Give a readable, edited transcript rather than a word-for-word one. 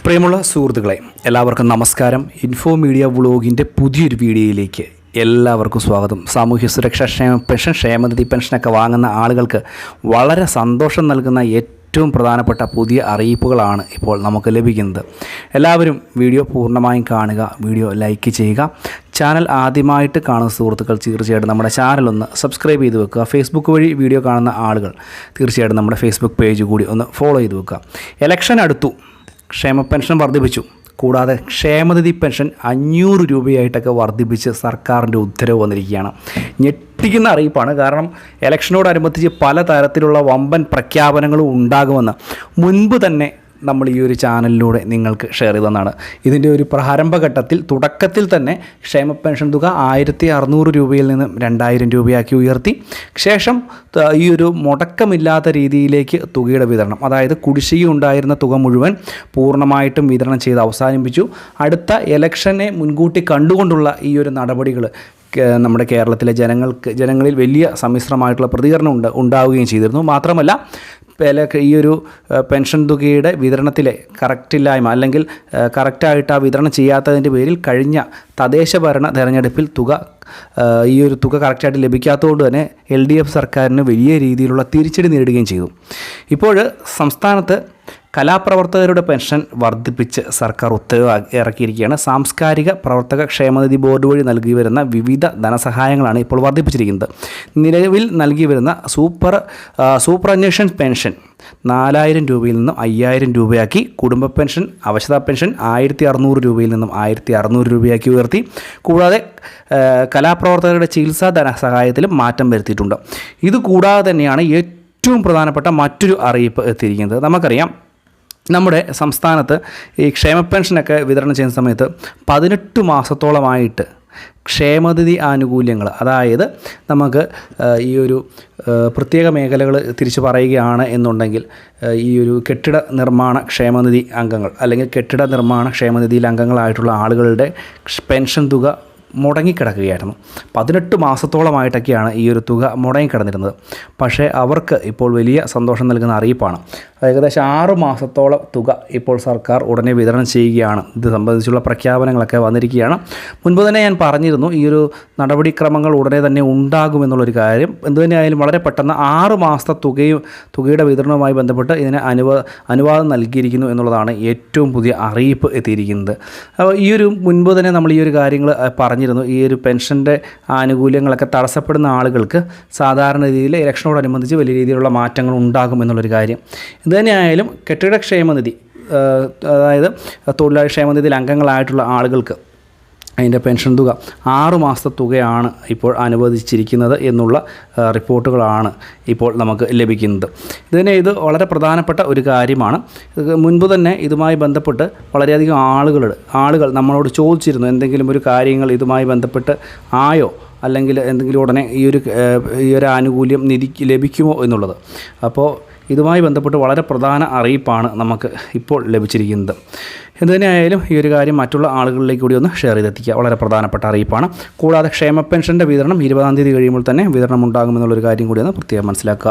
പ്രിയമുള്ള സുഹൃത്തുക്കളെ, എല്ലാവർക്കും നമസ്കാരം. ഇൻഫോ മീഡിയ വ്ളോഗിൻ്റെ പുതിയൊരു വീഡിയോയിലേക്ക് എല്ലാവർക്കും സ്വാഗതം. സാമൂഹ്യ സുരക്ഷാ പെൻഷൻ, ക്ഷേമനിധി പെൻഷനൊക്കെ വാങ്ങുന്ന ആളുകൾക്ക് വളരെ സന്തോഷം നൽകുന്ന ഏറ്റവും പ്രധാനപ്പെട്ട പുതിയ അറിയിപ്പുകളാണ് ഇപ്പോൾ നമുക്ക് ലഭിക്കുന്നത്. എല്ലാവരും വീഡിയോ പൂർണ്ണമായും കാണുക, വീഡിയോ ലൈക്ക് ചെയ്യുക. ചാനൽ ആദ്യമായിട്ട് കാണുന്ന സുഹൃത്തുക്കൾ തീർച്ചയായിട്ടും നമ്മുടെ ചാനലൊന്ന് സബ്സ്ക്രൈബ് ചെയ്ത് വെക്കുക. ഫേസ്ബുക്ക് വഴി വീഡിയോ കാണുന്ന ആളുകൾ തീർച്ചയായിട്ടും നമ്മുടെ ഫേസ്ബുക്ക് പേജ് കൂടി ഒന്ന് ഫോളോ ചെയ്ത് വെക്കുക. ഇലക്ഷൻ അടുത്തു, ക്ഷേമ പെൻഷൻ വർദ്ധിപ്പിച്ചു. കൂടാതെ ക്ഷേമനിധി പെൻഷൻ 500 രൂപയായിട്ടൊക്കെ വർദ്ധിപ്പിച്ച് സർക്കാരിൻ്റെ ഉത്തരവ് വന്നിരിക്കുകയാണ്. ഞെട്ടിക്കുന്ന അറിയിപ്പാണ്. കാരണം ഇലക്ഷനോടനുബന്ധിച്ച് പലതരത്തിലുള്ള വമ്പൻ പ്രഖ്യാപനങ്ങളും ഉണ്ടാകുമെന്ന് മുൻപ് തന്നെ നമ്മൾ ഈ ഒരു ചാനലിലൂടെ നിങ്ങൾക്ക് ഷെയർ ചെയ്തതാണ്. ഇതിൻ്റെ ഒരു പ്രാരംഭഘട്ടത്തിൽ തുടക്കത്തിൽ തന്നെ ക്ഷേമ പെൻഷൻ തുക 1600 രൂപയിൽ നിന്ന് 2000 രൂപയാക്കി ഉയർത്തി. ശേഷം ഈ ഒരു മുടക്കമില്ലാത്ത രീതിയിലേക്ക് തുകയുടെ വിതരണം, അതായത് കുടിശ്ശിക ഉണ്ടായിരുന്ന തുക മുഴുവൻ പൂർണ്ണമായിട്ടും വിതരണം ചെയ്ത് അവസാനിപ്പിച്ചു. അടുത്ത ഇലക്ഷനെ മുൻകൂട്ടി കണ്ടുകൊണ്ടുള്ള ഈ ഒരു നടപടികൾ നമ്മുടെ കേരളത്തിലെ ജനങ്ങളിൽ വലിയ സമ്മിശ്രമായിട്ടുള്ള പ്രതികരണം ഉണ്ടാവുകയും ചെയ്തിരുന്നു. മാത്രമല്ല ഈ ഒരു പെൻഷൻ തുകയുടെ വിതരണത്തിലെ കറക്റ്റില്ലായ്മ അല്ലെങ്കിൽ കറക്റ്റായിട്ട് ആ വിതരണം ചെയ്യാത്തതിൻ്റെ പേരിൽ കഴിഞ്ഞ തദ്ദേശ ഭരണ തെരഞ്ഞെടുപ്പിൽ ഈ ഒരു തുക കറക്റ്റായിട്ട് ലഭിക്കാത്തതുകൊണ്ട് തന്നെ LDF സർക്കാരിന് വലിയ രീതിയിലുള്ള തിരിച്ചടി നേരിടുകയും ചെയ്തു. ഇപ്പോൾ സംസ്ഥാനത്ത് കലാപ്രവർത്തകരുടെ പെൻഷൻ വർദ്ധിപ്പിച്ച് സർക്കാർ ഉത്തരവ് ഇറക്കിയിരിക്കുകയാണ്. സാംസ്കാരിക പ്രവർത്തക ക്ഷേമനിധി ബോർഡ് വഴി നൽകി വരുന്ന വിവിധ ധനസഹായങ്ങളാണ് ഇപ്പോൾ വർദ്ധിപ്പിച്ചിരിക്കുന്നത്. നിലവിൽ നൽകി വരുന്ന സൂപ്പർഅന്വേഷൻ പെൻഷൻ 4000 രൂപയിൽ നിന്നും 5000 രൂപയാക്കി. കുടുംബ പെൻഷൻ, അവശതാ പെൻഷൻ 1600 രൂപയിൽ നിന്നും 1600 രൂപയാക്കി ഉയർത്തി. കൂടാതെ കലാപ്രവർത്തകരുടെ ചികിത്സാ ധനസഹായത്തിലും മാറ്റം വരുത്തിയിട്ടുണ്ട്. ഇതുകൂടാതെ തന്നെയാണ് ഏറ്റവും പ്രധാനപ്പെട്ട മറ്റൊരു അറിയിപ്പ് എത്തിയിരിക്കുന്നത്. നമുക്കറിയാം, നമ്മുടെ സംസ്ഥാനത്ത് ഈ ക്ഷേമ പെൻഷനൊക്കെ വിതരണം ചെയ്യുന്ന സമയത്ത് 18 മാസത്തോളമായിട്ട് ക്ഷേമനിധി ആനുകൂല്യങ്ങൾ, അതായത് നമുക്ക് ഈ ഒരു പ്രത്യേക മേഖലകൾ തിരിച്ചു പറയുകയാണ് എന്നുണ്ടെങ്കിൽ ഈ ഒരു കെട്ടിട നിർമ്മാണ ക്ഷേമനിധി അംഗങ്ങൾ അല്ലെങ്കിൽ കെട്ടിട നിർമ്മാണ ക്ഷേമനിധിയിൽ അംഗങ്ങളായിട്ടുള്ള ആളുകളുടെ പെൻഷൻ തുക മുടങ്ങിക്കിടക്കുകയായിരുന്നു. 18 മാസത്തോളമായിട്ടൊക്കെയാണ് ഈ ഒരു തുക മുടങ്ങിക്കിടന്നിരുന്നത്. പക്ഷേ അവർക്ക് ഇപ്പോൾ വലിയ സന്തോഷം നൽകുന്ന അറിയിപ്പാണ്. ഏകദേശം 6 മാസത്തോളം തുക ഇപ്പോൾ സർക്കാർ ഉടനെ വിതരണം ചെയ്യുകയാണ്. ഇത് സംബന്ധിച്ചുള്ള പ്രഖ്യാപനങ്ങളൊക്കെ വന്നിരിക്കുകയാണ്. മുൻപ് തന്നെ ഞാൻ പറഞ്ഞിരുന്നു, ഈ ഒരു നടപടിക്രമങ്ങൾ ഉടനെ തന്നെ ഉണ്ടാകുമെന്നുള്ളൊരു കാര്യം. എന്തുതന്നെയായാലും വളരെ പെട്ടെന്ന് 6 മാസത്തെ തുകയുടെ വിതരണവുമായി ബന്ധപ്പെട്ട് ഇതിന് അനുവാദം നൽകിയിരിക്കുന്നു എന്നുള്ളതാണ് ഏറ്റവും പുതിയ അറിയിപ്പ് എത്തിയിരിക്കുന്നത്. അപ്പോൾ ഈ ഒരു മുൻപ് തന്നെ നമ്മൾ ഈ ഒരു കാര്യങ്ങൾ പറഞ്ഞിരുന്നു. ഈ ഒരു പെൻഷൻ്റെ ആനുകൂല്യങ്ങളൊക്കെ തടസ്സപ്പെടുന്ന ആളുകൾക്ക് സാധാരണ രീതിയിൽ ഇലക്ഷനോടനുബന്ധിച്ച് വലിയ രീതിയിലുള്ള മാറ്റങ്ങൾ ഉണ്ടാകുമെന്നുള്ളൊരു കാര്യം. ഇതുതന്നെയായാലും കെട്ടിട ക്ഷേമനിധി, അതായത് തൊഴിലാളി ക്ഷേമനിധിയിൽ അംഗങ്ങളായിട്ടുള്ള ആളുകൾക്ക് അതിൻ്റെ പെൻഷൻ തുക 6 മാസത്തെ തുകയാണ് ഇപ്പോൾ അനുവദിച്ചിരിക്കുന്നത് എന്നുള്ള റിപ്പോർട്ടുകളാണ് ഇപ്പോൾ നമുക്ക് ലഭിക്കുന്നത്. ഇത് വളരെ പ്രധാനപ്പെട്ട ഒരു കാര്യമാണ്. മുൻപ് തന്നെ ഇതുമായി ബന്ധപ്പെട്ട് വളരെയധികം ആളുകൾ നമ്മളോട് ചോദിച്ചിരുന്നു, എന്തെങ്കിലും ഒരു കാര്യങ്ങൾ ഇതുമായി ബന്ധപ്പെട്ട് ആയോ, അല്ലെങ്കിൽ എന്തെങ്കിലും ഉടനെ ഈ ഒരു ആനുകൂല്യം ലഭിക്കുമോ എന്നുള്ളത്. അപ്പോൾ ഇതുമായി ബന്ധപ്പെട്ട് വളരെ പ്രധാന അറിയിപ്പാണ് നമുക്ക് ഇപ്പോൾ ലഭിച്ചിരിക്കുന്നത്. എന്തുതന്നെയായാലും ഈ ഒരു കാര്യം മറ്റുള്ള ആളുകളിലേക്ക് കൂടി ഒന്ന് ഷെയർ ചെയ്തെത്തിക്കുക. വളരെ പ്രധാനപ്പെട്ട അറിയിപ്പാണ്. കൂടാതെ ക്ഷേമ പെൻഷൻ്റെ വിതരണം 20-ാം തീയതി കഴിയുമ്പോൾ തന്നെ വിതരണം ഉണ്ടാകുമെന്നുള്ളൊരു കാര്യം കൂടി ഒന്ന് പ്രത്യേകം മനസ്സിലാക്കുക.